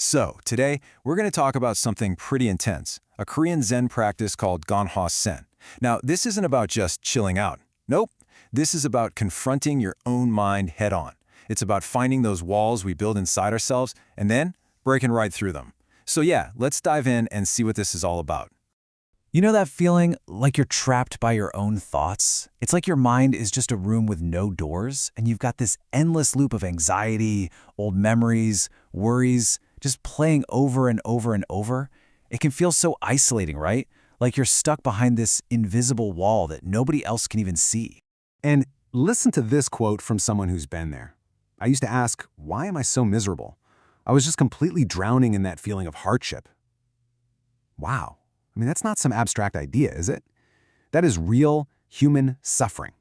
So, today, we're going to talk about something pretty intense, a Korean Zen practice called Ganhwa Seon. Now, this isn't about just chilling out. Nope. This is about confronting your own mind head-on. It's about finding those walls we build inside ourselves and then breaking right through them. So yeah, let's dive in and see what this is all about. You know that feeling like you're trapped by your own thoughts? It's like your mind is just a room with no doors, and you've got this endless loop of anxiety, old memories, worries, just playing over and over and over. It can feel so isolating, right? Like you're stuck behind this invisible wall that nobody else can even see. And listen to this quote from someone who's been there. I used to ask, why am I so miserable? I was just completely drowning in that feeling of hardship. Wow. I mean, that's not some abstract idea, is it? That is real, human suffering.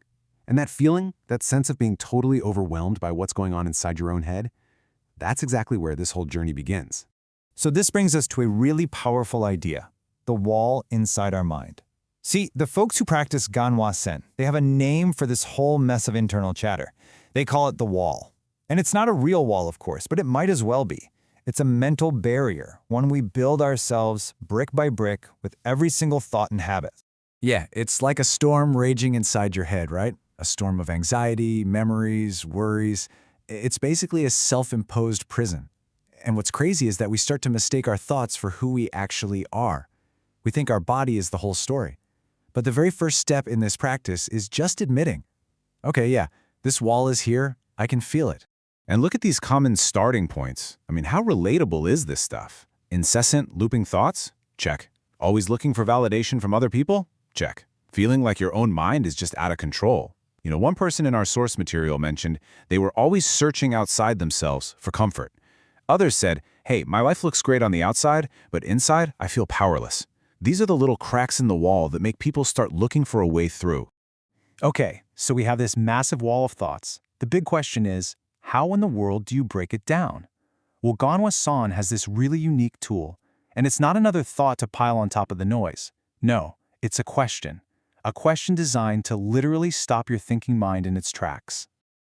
And that feeling, that sense of being totally overwhelmed by what's going on inside your own head, that's exactly where this whole journey begins. So this brings us to a really powerful idea, the wall inside our mind. See, the folks who practice Ganhwa Seon, they have a name for this whole mess of internal chatter. They call it the wall. And it's not a real wall, of course, but it might as well be. It's a mental barrier, one we build ourselves brick by brick with every single thought and habit. Yeah, it's like a storm raging inside your head, right? A storm of anxiety, memories, worries. It's basically a self-imposed prison. And what's crazy is that we start to mistake our thoughts for who we actually are. We think our body is the whole story. But the very first step in this practice is just admitting, okay, yeah, this wall is here, I can feel it. And look at these common starting points. I mean, how relatable is this stuff? Incessant, looping thoughts? Check. Always looking for validation from other people? Check. Feeling like your own mind is just out of control? You know, one person in our source material mentioned they were always searching outside themselves for comfort. Others said, hey, my life looks great on the outside, but inside, I feel powerless. These are the little cracks in the wall that make people start looking for a way through. Okay, so we have this massive wall of thoughts. The big question is, how in the world do you break it down? Well, Ganhwa Seon has this really unique tool, and it's not another thought to pile on top of the noise. No, it's a question designed to literally stop your thinking mind in its tracks.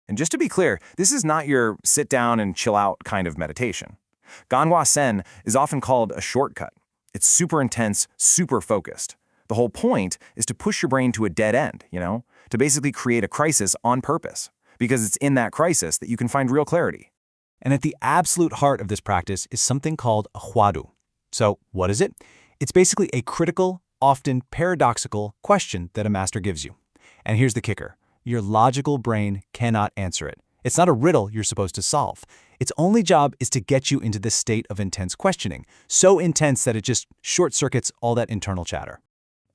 And just to be clear, this is not your sit down and chill out kind of meditation. Ganhwa Seon is often called a shortcut. It's super intense, super focused. The whole point is to push your brain to a dead end, to basically create a crisis on purpose. Because it's in that crisis that you can find real clarity. And at the absolute heart of this practice is something called a Hwadu. So what is it? It's basically a critical, often paradoxical question that a master gives you. And here's the kicker. Your logical brain cannot answer it. It's not a riddle you're supposed to solve. Its only job is to get you into this state of intense questioning, so intense that it just short-circuits all that internal chatter.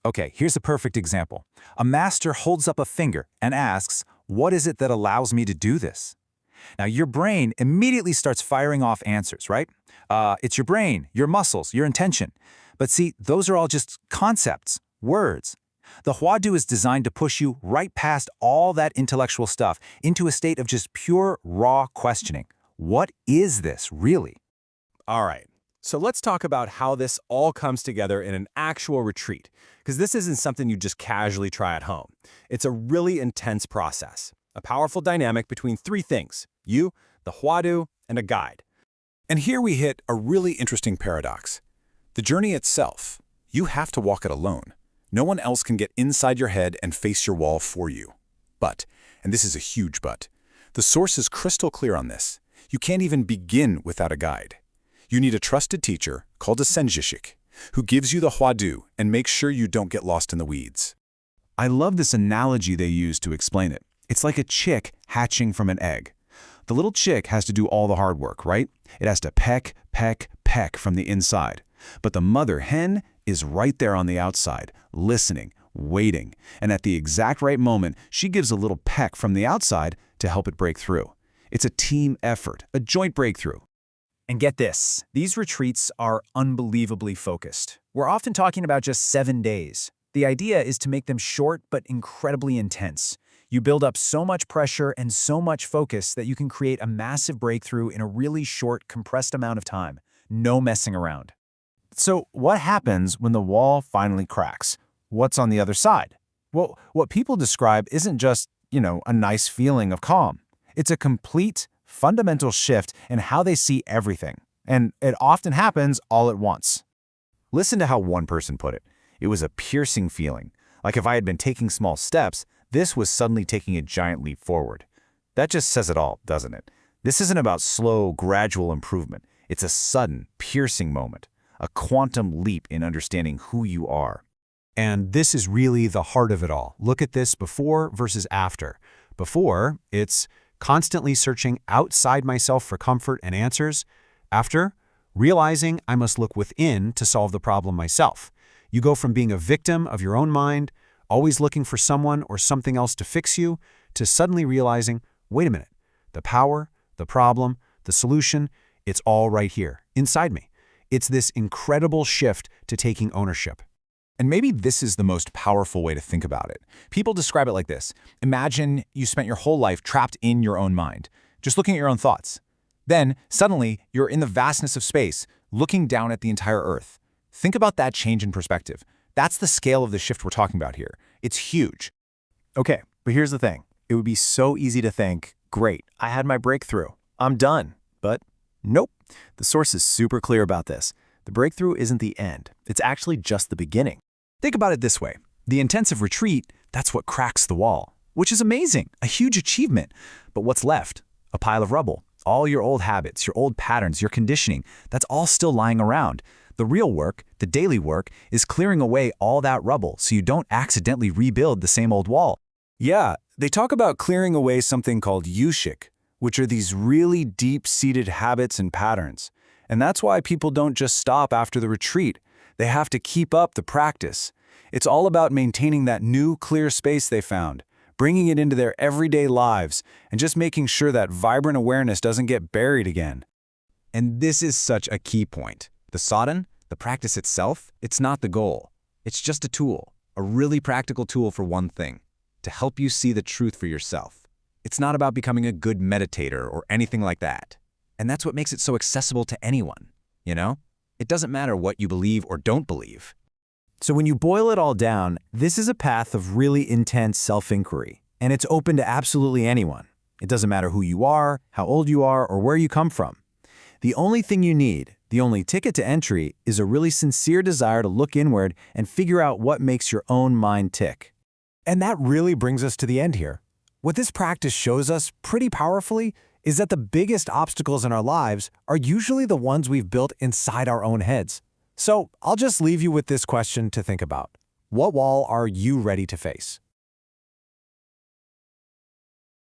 Okay, here's a perfect example. A master holds up a finger and asks, what is it that allows me to do this? Now, your brain immediately starts firing off answers, right? It's your brain, your muscles, your intention. But see, those are all just concepts, words. The Hwadu is designed to push you right past all that intellectual stuff into a state of just pure, raw questioning. What is this, really? All right, so let's talk about how this all comes together in an actual retreat, because this isn't something you just casually try at home. It's a really intense process, a powerful dynamic between three things: you, the Hwadu, and a guide. And here we hit a really interesting paradox. The journey itself, you have to walk it alone. No one else can get inside your head and face your wall for you. But, and this is a huge but, the source is crystal clear on this. You can't even begin without a guide. You need a trusted teacher called a senjishik, who gives you the Hwadu and makes sure you don't get lost in the weeds. I love this analogy they use to explain it. It's like a chick hatching from an egg. The little chick has to do all the hard work, right? It has to peck, peck, peck from the inside. But the mother hen is right there on the outside, listening, waiting, and at the exact right moment, she gives a little peck from the outside to help it break through. It's a team effort, a joint breakthrough. And get this, these retreats are unbelievably focused. We're often talking about just 7 days. The idea is to make them short but incredibly intense. You build up so much pressure and so much focus that you can create a massive breakthrough in a really short, compressed amount of time. No messing around. So what happens when the wall finally cracks? What's on the other side? Well, what people describe isn't just, a nice feeling of calm. It's a complete, fundamental shift in how they see everything. and it often happens all at once. Listen to how one person put it. It was a piercing feeling. Like if I had been taking small steps, this was suddenly taking a giant leap forward. That just says it all, doesn't it? This isn't about slow, gradual improvement. It's a sudden, piercing moment, a quantum leap in understanding who you are. And this is really the heart of it all. Look at this before versus after. Before, it's constantly searching outside myself for comfort and answers. After, realizing I must look within to solve the problem myself. You go from being a victim of your own mind, always looking for someone or something else to fix you, to suddenly realizing, wait a minute, the power, the problem, the solution, it's all right here, inside me. It's this incredible shift to taking ownership. And maybe this is the most powerful way to think about it. People describe it like this. Imagine you spent your whole life trapped in your own mind, just looking at your own thoughts. Then, suddenly, you're in the vastness of space, looking down at the entire Earth. Think about that change in perspective. That's the scale of the shift we're talking about here. It's huge. Okay, but here's the thing. It would be so easy to think, great, I had my breakthrough. I'm done. But nope. The source is super clear about this. The breakthrough isn't the end. It's actually just the beginning. Think about it this way. The intensive retreat, that's what cracks the wall, which is amazing, a huge achievement. But what's left? A pile of rubble. All your old habits, your old patterns, your conditioning, that's all still lying around. The real work, the daily work, is clearing away all that rubble so you don't accidentally rebuild the same old wall. Yeah, they talk about clearing away something called yushik, which are these really deep-seated habits and patterns. And that's why people don't just stop after the retreat. They have to keep up the practice. It's all about maintaining that new, clear space they found, bringing it into their everyday lives, and just making sure that vibrant awareness doesn't get buried again. And this is such a key point. The sadhana, the practice itself, it's not the goal. It's just a tool, a really practical tool for one thing, to help you see the truth for yourself. It's not about becoming a good meditator or anything like that. And that's what makes it so accessible to anyone, you know? It doesn't matter what you believe or don't believe. So when you boil it all down, this is a path of really intense self-inquiry, and it's open to absolutely anyone. It doesn't matter who you are, how old you are, or where you come from. The only thing you need, the only ticket to entry, is a really sincere desire to look inward and figure out what makes your own mind tick. And that really brings us to the end here. What this practice shows us pretty powerfully is that the biggest obstacles in our lives are usually the ones we've built inside our own heads. So I'll just leave you with this question to think about. What wall are you ready to face?